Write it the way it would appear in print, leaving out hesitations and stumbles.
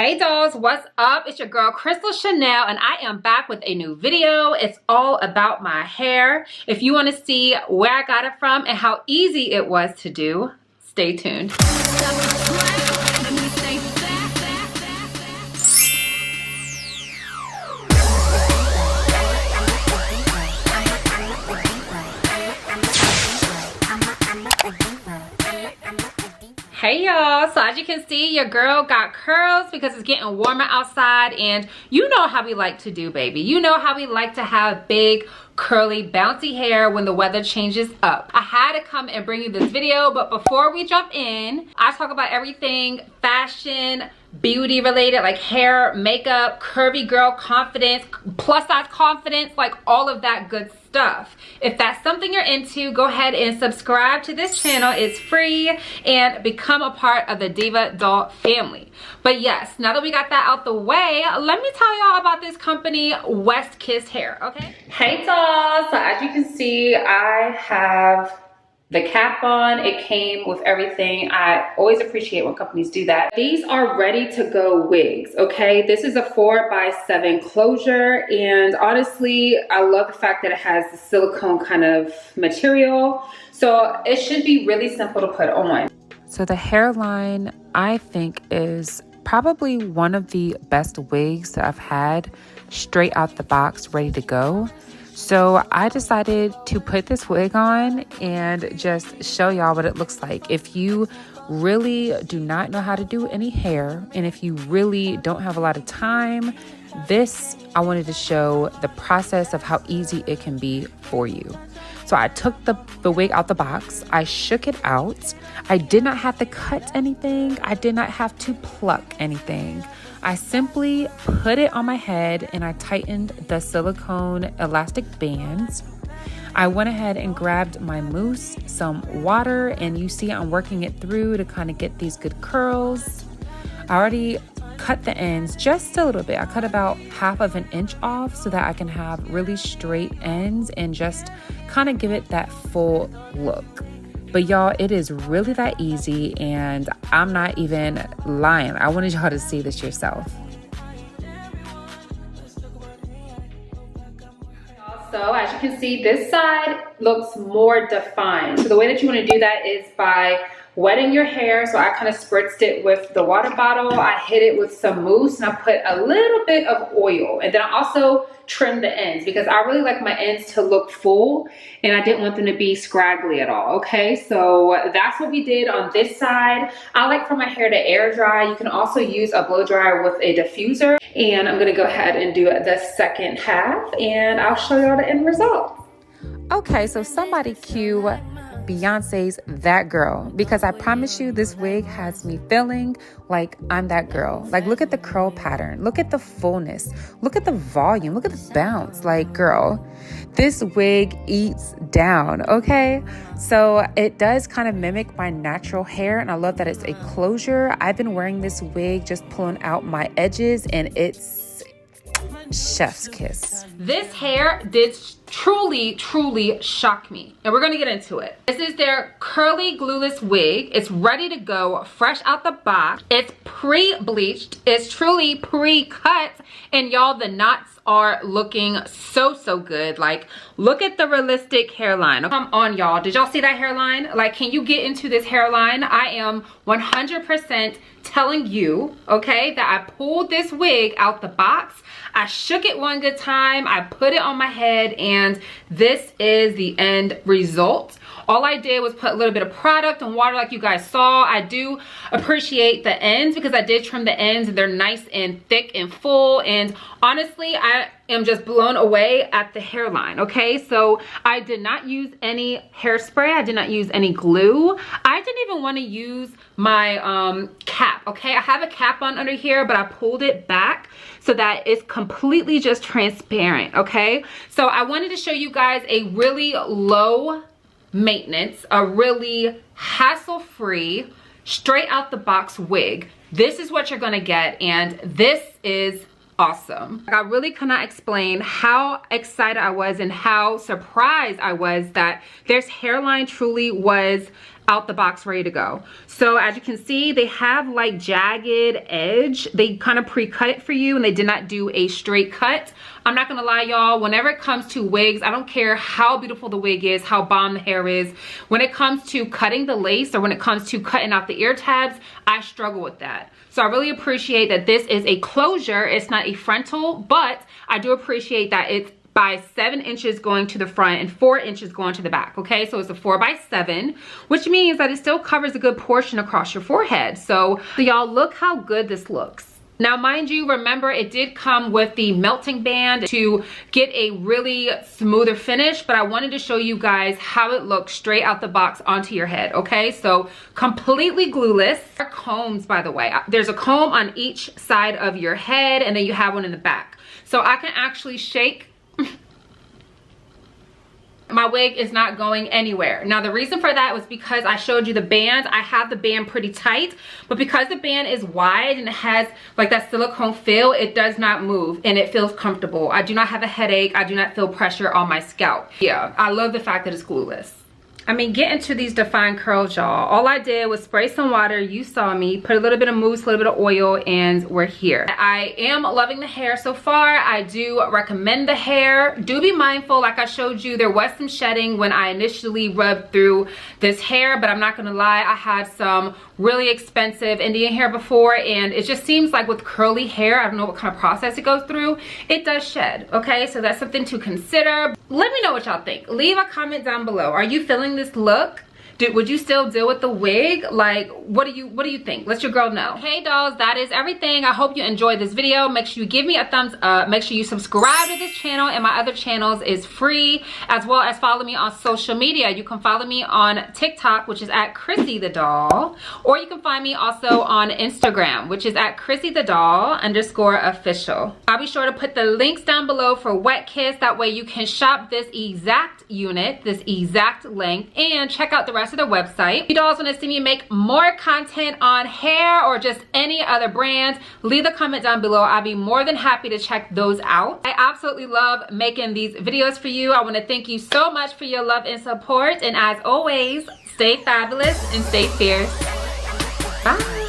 Hey dolls, what's up? It's your girl Crystal Chanel and I am back with a new video. It's all about my hair. If you want to see where I got it from and how easy it was to do, stay tuned. Hey y'all, so as you can see, your girl got curls because it's getting warmer outside, and you know how we like to do, baby. You know how we like to have big, curly, bouncy hair when the weather changes up. I had to come and bring you this video, but before we jump in, I talk about everything fashion, beauty related, like hair, makeup, curvy girl confidence, plus size confidence, like all of that good stuff. If that's something you're into, go ahead and subscribe to this channel. It's free, and become a part of the Diva Doll family. But yes, now that we got that out the way, let me tell y'all about this company, westkisshair, okay? Hey dolls, so as you can see, I have the cap on. It came with everything. I always appreciate when companies do that. These are ready to go wigs, okay? This is a 4x7 closure, and honestly, I love the fact that it has the silicone kind of material. So it should be really simple to put on. So the hairline, I think, is probably one of the best wigs that I've had straight out the box, ready to go. So I decided to put this wig on and just show y'all what it looks like. If you really do not know how to do any hair, and if you really don't have a lot of time, I wanted to show the process of how easy it can be for you. So I took the wig out the box. I shook it out. I did not have to cut anything. I did not have to pluck anything. I simply put it on my head and I tightened the silicone elastic bands. I went ahead and grabbed my mousse, some water, and you see I'm working it through to kind of get these good curls. I already cut the ends just a little bit. I cut about 1/2 inch off so that I can have really straight ends and just kind of give it that full look. But y'all, it is really that easy, and I'm not even lying. I wanted y'all to see this yourself. So as you can see, this side looks more defined. So the way that you want to do that is by wetting your hair. So I kind of spritzed it with the water bottle. I hit it with some mousse, and I put a little bit of oil. And then I also trimmed the ends because I really like my ends to look full, and I didn't want them to be scraggly at all, okay? So that's what we did on this side. I like for my hair to air dry. You can also use a blow dryer with a diffuser. And I'm gonna go ahead and do the second half, and I'll show y'all the end result. Okay, so somebody cue Beyonce's That Girl, because I promise you this wig has me feeling like I'm that girl. Like, look at the curl pattern, look at the fullness, look at the volume, look at the bounce. Like, girl, this wig eats down, okay? So it does kind of mimic my natural hair, and I love that it's a closure. I've been wearing this wig just pulling out my edges, and it's chef's kiss. This hair did truly shock me, and we're gonna get into it. This is their curly glueless wig. It's ready to go, fresh out the box. It's pre-bleached. It's truly pre-cut, and y'all, the knots are looking so good. Like, look at the realistic hairline. Come on, y'all. Did y'all see that hairline? Like, can you get into this hairline? I am 100% telling you, okay, that I pulled this wig out the box. I shook it one good time. I put it on my head, and this is the end result. All I did was put a little bit of product and water like you guys saw. I do appreciate the ends because I did trim the ends, and they're nice and thick and full. And honestly, I am just blown away at the hairline, okay? So I did not use any hairspray. I did not use any glue. I didn't even want to use my cap, okay? I have a cap on under here, but I pulled it back so that it's completely just transparent, okay? So I wanted to show you guys a really low maintenance, a really hassle-free, straight out the box wig. This is what you're gonna get, and this is awesome. I really cannot explain how excited I was and how surprised I was that this hairline truly was out the box ready to go. So as you can see, they have like jagged edge. They kind of pre-cut it for you and they did not do a straight cut. I'm not gonna lie, y'all, whenever it comes to wigs, I don't care how beautiful the wig is, how bomb the hair is. When it comes to cutting the lace or when it comes to cutting out the ear tabs, I struggle with that. So I really appreciate that this is a closure. It's not a frontal, but I do appreciate that it's by 7 inches going to the front and 4 inches going to the back. Okay, so it's a 4x7, which means that it still covers a good portion across your forehead. So y'all, look how good this looks. Now, mind you, remember it did come with the melting band to get a really smoother finish, but I wanted to show you guys how it looks straight out the box onto your head, okay? So completely glueless. Combs, by the way. There's a comb on each side of your head and then you have one in the back. So I can actually shake. My wig is not going anywhere. Now the reason for that was because I showed you the band. I have the band pretty tight, but because the band is wide and it has like that silicone feel, it does not move and it feels comfortable. I do not have a headache. I do not feel pressure on my scalp. Yeah, I love the fact that it's glueless. I mean, get into these defined curls, y'all. All I did was spray some water. You saw me. Put a little bit of mousse, a little bit of oil, and we're here. I am loving the hair so far. I do recommend the hair. Do be mindful, like I showed you, there was some shedding when I initially rubbed through this hair, but I'm not gonna lie, I had some really expensive Indian hair before, and it just seems like with curly hair, I don't know what kind of process it goes through, it does shed, okay? So that's something to consider. Let me know what y'all think. Leave a comment down below. Are you feeling this look? Would you still deal with the wig? Like, what do you think? Let your girl know. Hey dolls, that is everything. I hope you enjoyed this video. Make sure you give me a thumbs up. Make sure you subscribe to this channel, and my other channels is free, as well as follow me on social media. You can follow me on TikTok, which is at Chrissy the Doll, or you can find me also on Instagram, which is at Chrissy the Doll _official. I'll be sure to put the links down below for Wet Kiss. That way you can shop this exact unit, this exact length, and check out the rest of the website. If you dolls want to see me make more content on hair or just any other brands, leave a comment down below. I'll be more than happy to check those out. I absolutely love making these videos for you. I want to thank you so much for your love and support, and as always, stay fabulous and stay fierce. Bye.